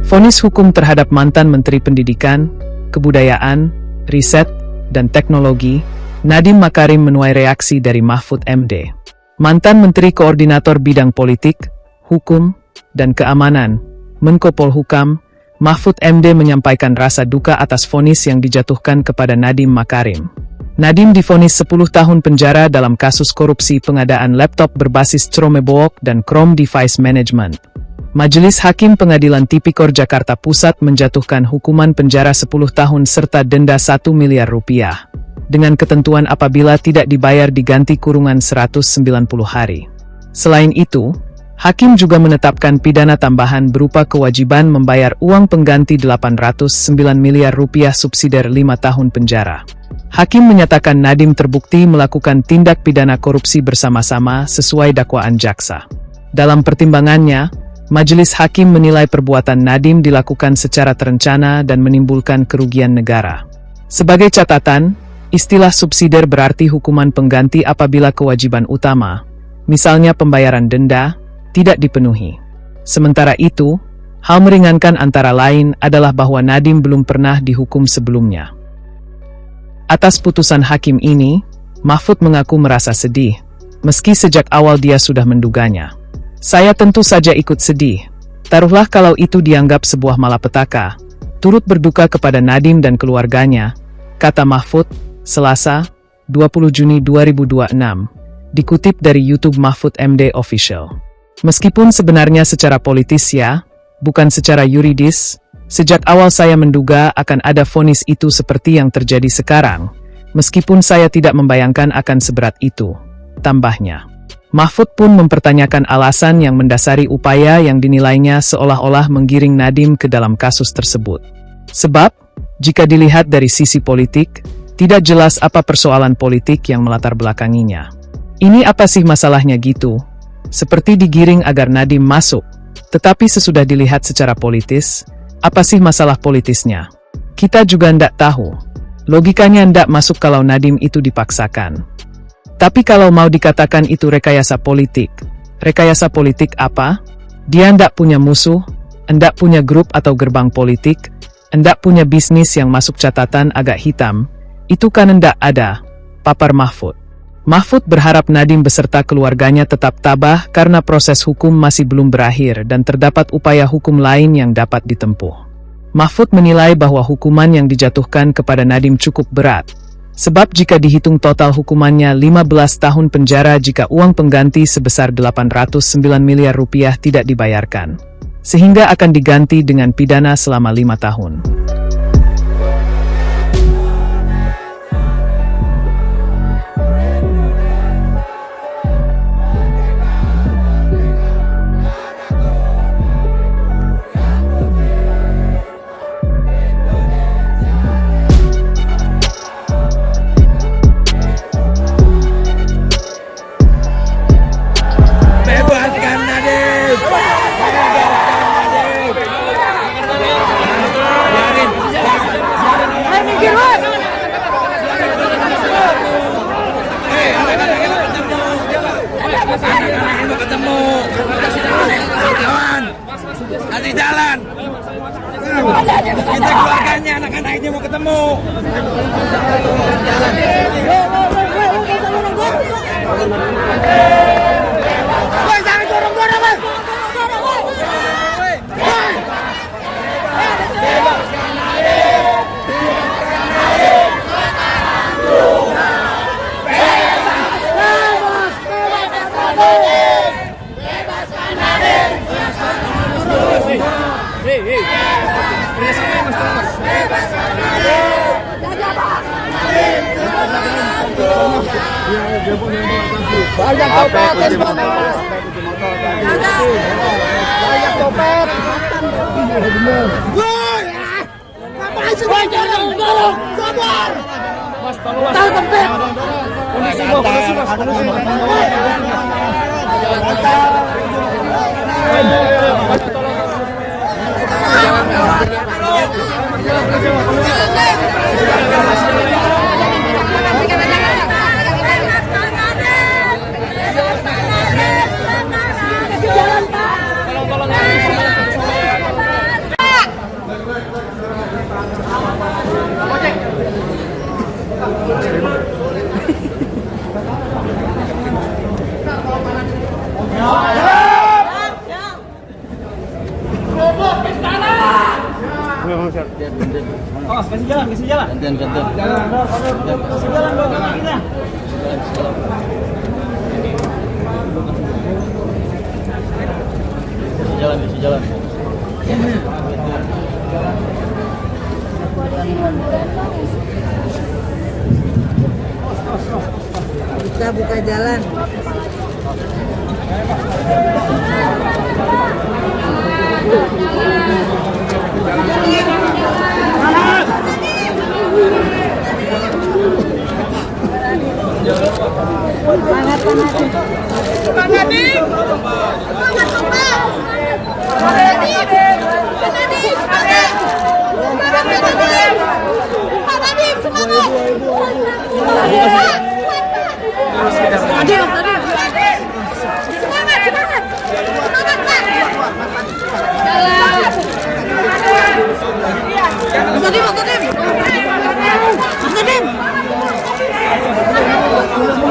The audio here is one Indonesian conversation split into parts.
Vonis hukum terhadap mantan Menteri Pendidikan, Kebudayaan, Riset, dan Teknologi, Nadiem Makarim menuai reaksi dari Mahfud MD. Mantan Menteri Koordinator Bidang Politik, Hukum, dan Keamanan, Menko Polhukam, Mahfud MD menyampaikan rasa duka atas vonis yang dijatuhkan kepada Nadiem Makarim. Nadiem divonis 10 tahun penjara dalam kasus korupsi pengadaan laptop berbasis Chromebook dan Chrome Device Management. Majelis Hakim Pengadilan Tipikor Jakarta Pusat menjatuhkan hukuman penjara 10 tahun serta denda 1 miliar rupiah, dengan ketentuan apabila tidak dibayar diganti kurungan 190 hari. Selain itu, Hakim juga menetapkan pidana tambahan berupa kewajiban membayar uang pengganti 809 miliar rupiah subsidiar 5 tahun penjara. Hakim menyatakan Nadiem terbukti melakukan tindak pidana korupsi bersama-sama sesuai dakwaan jaksa. Dalam pertimbangannya, Majelis Hakim menilai perbuatan Nadiem dilakukan secara terencana dan menimbulkan kerugian negara. Sebagai catatan, istilah subsidiar berarti hukuman pengganti apabila kewajiban utama, misalnya pembayaran denda, tidak dipenuhi. Sementara itu, hal meringankan antara lain adalah bahwa Nadiem belum pernah dihukum sebelumnya. Atas putusan hakim ini, Mahfud mengaku merasa sedih, meski sejak awal dia sudah menduganya. Saya tentu saja ikut sedih. Taruhlah kalau itu dianggap sebuah malapetaka. Turut berduka kepada Nadiem dan keluarganya, kata Mahfud, Selasa, 20 Juni 2026, dikutip dari YouTube Mahfud MD Official. Meskipun sebenarnya secara politis ya, bukan secara yuridis, sejak awal saya menduga akan ada vonis itu seperti yang terjadi sekarang, meskipun saya tidak membayangkan akan seberat itu, tambahnya. Mahfud pun mempertanyakan alasan yang mendasari upaya yang dinilainya seolah-olah menggiring Nadiem ke dalam kasus tersebut. Sebab, jika dilihat dari sisi politik, tidak jelas apa persoalan politik yang melatar belakanginya. Ini apa sih masalahnya gitu? Seperti digiring agar Nadiem masuk, tetapi sesudah dilihat secara politis, apa sih masalah politisnya? Kita juga ndak tahu. Logikanya ndak masuk kalau Nadiem itu dipaksakan. Tapi kalau mau dikatakan itu rekayasa politik apa? Dia ndak punya musuh, ndak punya grup atau gerbang politik, ndak punya bisnis yang masuk catatan agak hitam, itu kan ndak ada, papar Mahfud. Mahfud berharap Nadiem beserta keluarganya tetap tabah karena proses hukum masih belum berakhir dan terdapat upaya hukum lain yang dapat ditempuh. Mahfud menilai bahwa hukuman yang dijatuhkan kepada Nadiem cukup berat. Sebab jika dihitung total hukumannya 15 tahun penjara jika uang pengganti sebesar 809 miliar rupiah tidak dibayarkan. Sehingga akan diganti dengan pidana selama 5 tahun. Nanti jalan. Kita keluarganya, anak-anaknya mau ketemu. Woi, jangan dorong-dorong, Mas. Banyak copet, banyak copet. Woi, ngapain sih? Woi, jangan dorong, sabar. Mas, tolong Mas. Tahu tempat. Kondisi Mas. Oh, kasih jalan, kasih jalan. Gantian. Kasih jalan dong kita. Kasih jalan. Kita buka jalan. Semangat.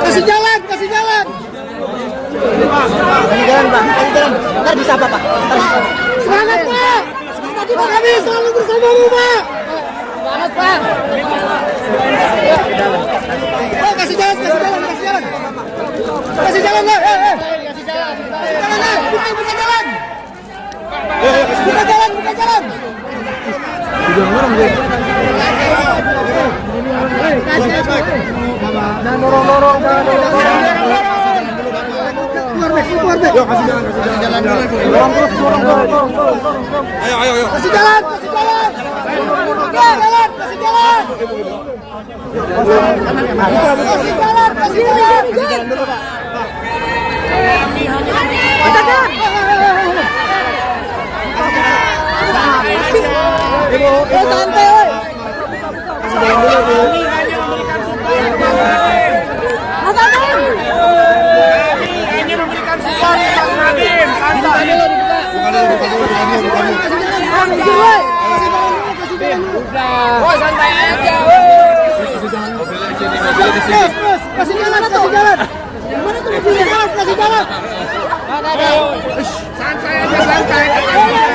Kasih jalan, kasih jalan. Kasih jalan, Pak. Ntar bisa apa, Pak? Semangat, Pak. Kami selalu bersamamu, Pak. Semangat, Pak. Oh, kasih jalan. Kasih jalan, Pak. Kasih jalan. Buka jalan. Buka jalan. Dorong. Keluar, Bek. Yuk, kasih jalan. Dorong terus. Ayo. Kasih jalan. Kasih jalan. Dulu, Pak. Santai, woi. Santai aja, kasih jalan. Gimana tuh? Kasih jalan. Santai aja.